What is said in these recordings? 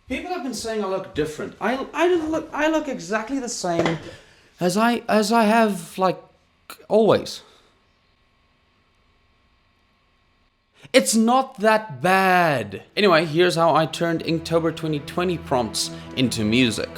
People have been saying I look different. I look exactly the same as I have like always. It's not that bad. Anyway, here's how I turned Inktober 2020 prompts into music.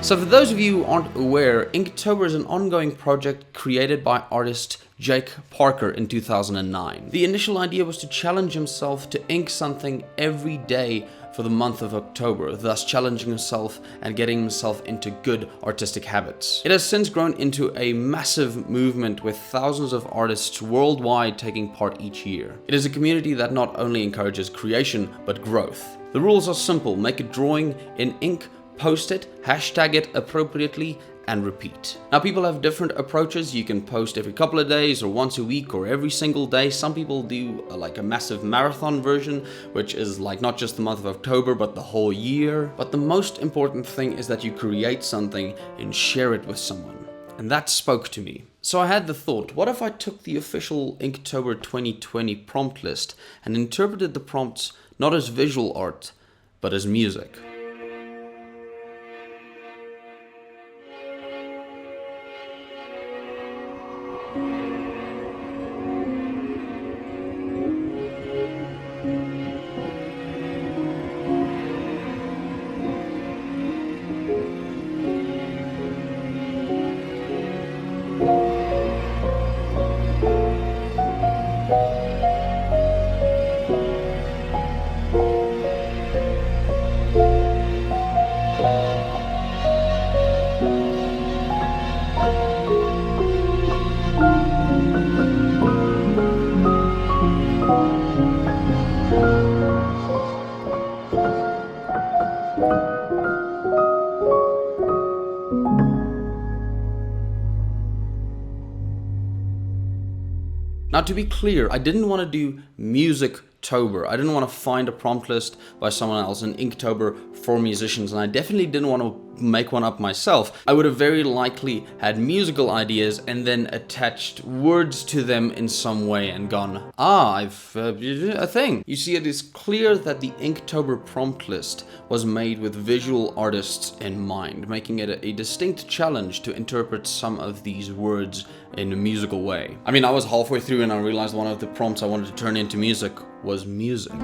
So for those of you who aren't aware, Inktober is an ongoing project created by artist Jake Parker in 2009. The initial idea was to challenge himself to ink something every day for the month of October, thus challenging himself and getting himself into good artistic habits. It has since grown into a massive movement with thousands of artists worldwide taking part each year. It is a community that not only encourages creation, but growth. The rules are simple: make a drawing in ink, post it, hashtag it appropriately, and repeat. Now, people have different approaches. You can post every couple of days or once a week or every single day. Some people do like a massive marathon version, which is like not just the month of October, but the whole year. But the most important thing is that you create something and share it with someone. And that spoke to me. So I had the thought, what if I took the official Inktober 2020 prompt list and interpreted the prompts not as visual art, but as music? Now, to be clear, I didn't want to do Musictober. I didn't want to find a prompt list by someone else in Inktober for musicians, and I definitely didn't want to make one up myself. I would have very likely had musical ideas and then attached words to them in some way and gone, I've a thing. You see, it is clear that the Inktober prompt list was made with visual artists in mind, making it a distinct challenge to interpret some of these words in a musical way. I mean, I was halfway through and I realized one of the prompts I wanted to turn into music was music.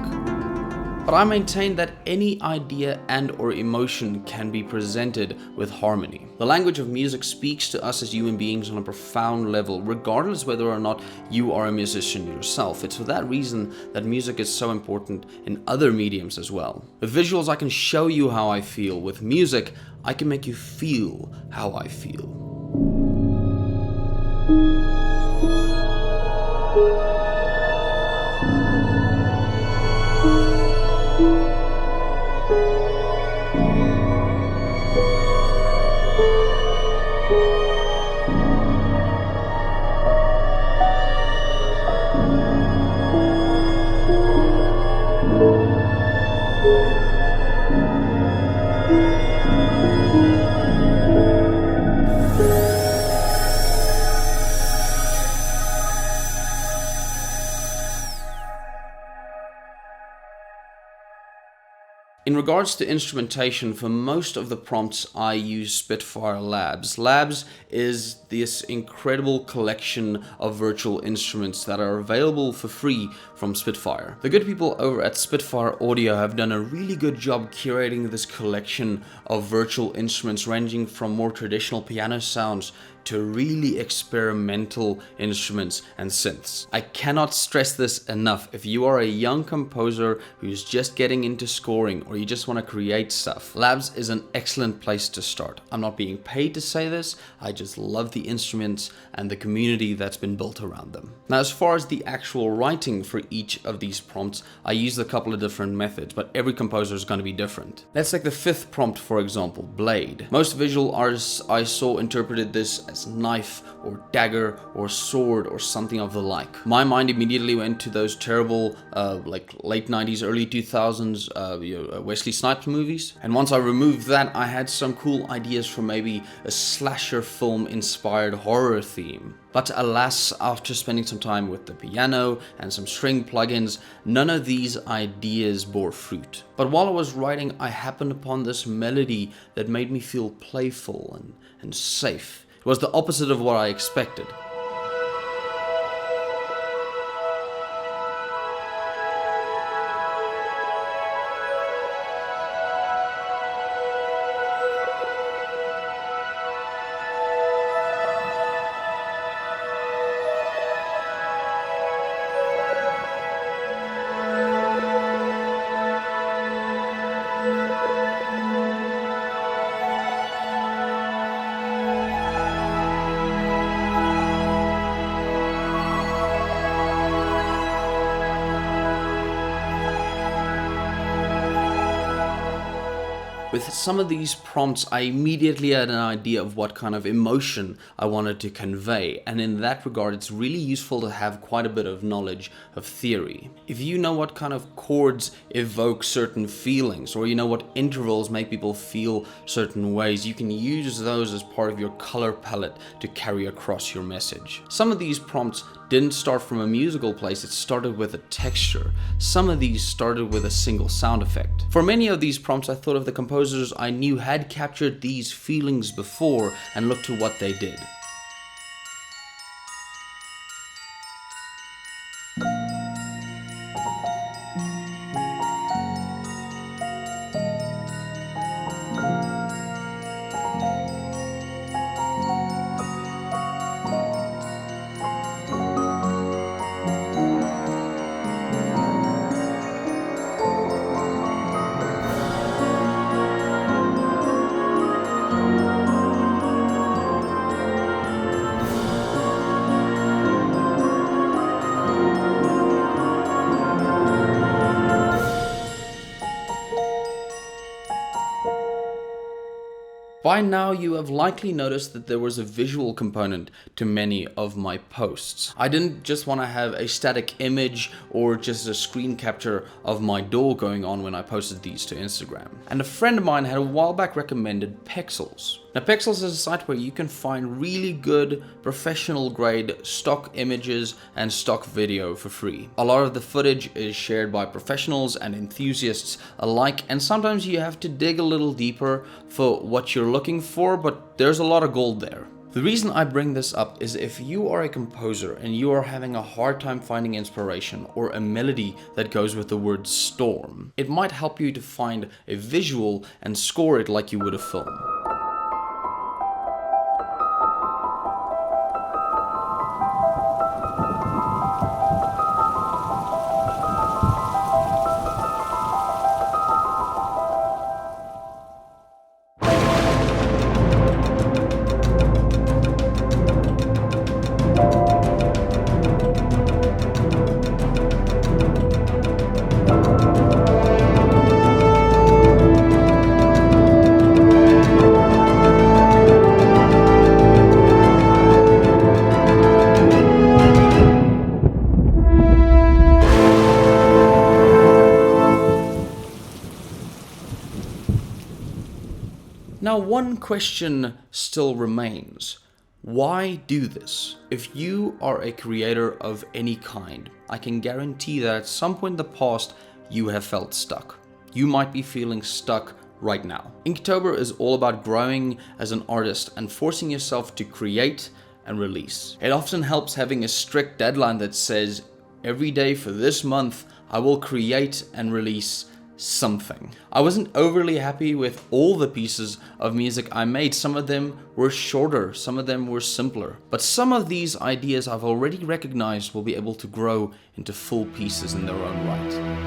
But I maintain that any idea and or emotion can be presented with harmony. The language of music speaks to us as human beings on a profound level, regardless whether or not you are a musician yourself. It's for that reason that music is so important in other mediums as well. With visuals, I can show you how I feel. With music, I can make you feel how I feel. In regards to instrumentation, for most of the prompts I use Spitfire Labs. Labs is this incredible collection of virtual instruments that are available for free from Spitfire. The good people over at Spitfire Audio have done a really good job curating this collection of virtual instruments, ranging from more traditional piano sounds to really experimental instruments and synths. I cannot stress this enough. If you are a young composer who's just getting into scoring, or you just want to create stuff, Labs is an excellent place to start. I'm not being paid to say this, I just love the instruments and the community that's been built around them. Now, as far as the actual writing for each of these prompts, I used a couple of different methods, but every composer is going to be different. Let's take the fifth prompt, for example, Blade. Most visual artists I saw interpreted this as knife or dagger or sword or something of the like. My mind immediately went to those terrible like late 90s, early 2000s Wesley Snipes movies. And once I removed that, I had some cool ideas for maybe a slasher film inspired horror theme. But alas, after spending some time with the piano and some string plugins, none of these ideas bore fruit. But while I was writing, I happened upon this melody that made me feel playful and safe. It was the opposite of what I expected. With some of these prompts, I immediately had an idea of what kind of emotion I wanted to convey, and in that regard, it's really useful to have quite a bit of knowledge of theory. If you know what kind of chords evoke certain feelings, or you know what intervals make people feel certain ways, you can use those as part of your color palette to carry across your message. Some of these prompts didn't start from a musical place, it started with a texture. Some of these started with a single sound effect. For many of these prompts, I thought of the composers I knew had captured these feelings before and looked to what they did. By now, you have likely noticed that there was a visual component to many of my posts. I didn't just want to have a static image or just a screen capture of my door going on when I posted these to Instagram. And a friend of mine had a while back recommended Pexels. Now, Pexels is a site where you can find really good, professional grade stock images and stock video for free. A lot of the footage is shared by professionals and enthusiasts alike, and sometimes you have to dig a little deeper for what you're looking for, but there's a lot of gold there. The reason I bring this up is if you are a composer and you are having a hard time finding inspiration or a melody that goes with the word storm, it might help you to find a visual and score it like you would a film. Now, one question still remains. Why do this? If you are a creator of any kind, I can guarantee that at some point in the past, you have felt stuck. You might be feeling stuck right now. Inktober is all about growing as an artist and forcing yourself to create and release. It often helps having a strict deadline that says, every day for this month, I will create and release something. I wasn't overly happy with all the pieces of music I made. Some of them were shorter, some of them were simpler. But some of these ideas I've already recognized will be able to grow into full pieces in their own right.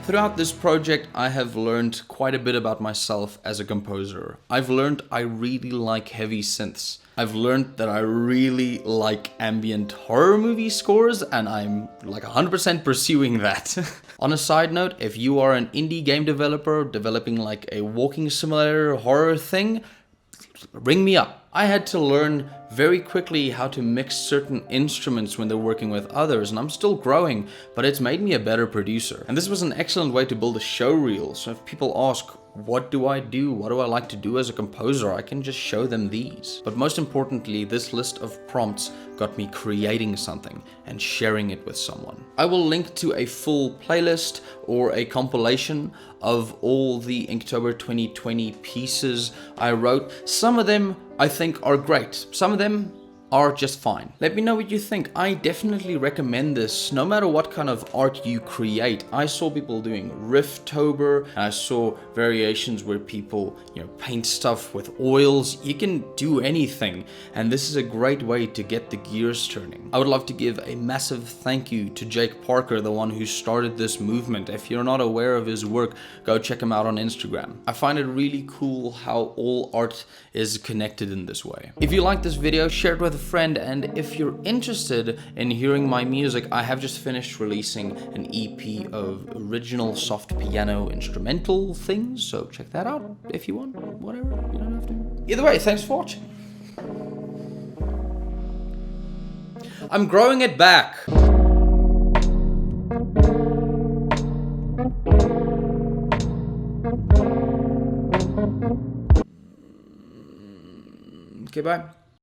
Throughout this project, I have learned quite a bit about myself as a composer. I've learned I really like heavy synths. I've learned that I really like ambient horror movie scores, and I'm like 100% pursuing that. On a side note, if you are an indie game developer developing like a walking simulator horror thing, ring me up. I had to learn very quickly how to mix certain instruments when they're working with others, and I'm still growing, but it's made me a better producer. And this was an excellent way to build a show reel, so if people ask, what do I do? What do I like to do as a composer? I can just show them these. But most importantly, this list of prompts got me creating something and sharing it with someone. I will link to a full playlist or a compilation of all the Inktober 2020 pieces I wrote. Some of them I think are great. Some of them are just fine. Let me know what you think. I definitely recommend this no matter what kind of art you create. I saw people doing Rifftober, and I saw variations where people, paint stuff with oils. You can do anything, and this is a great way to get the gears turning. I would love to give a massive thank you to Jake Parker, the one who started this movement. If you're not aware of his work, go check him out on Instagram. I find it really cool how all art is connected in this way. If you like this video, share it with a friend, and if you're interested in hearing my music, I have just finished releasing an EP of original soft piano instrumental things, so check that out if you want. Whatever, you don't have to. Either way, thanks for watching. I'm growing it back. Okay, bye.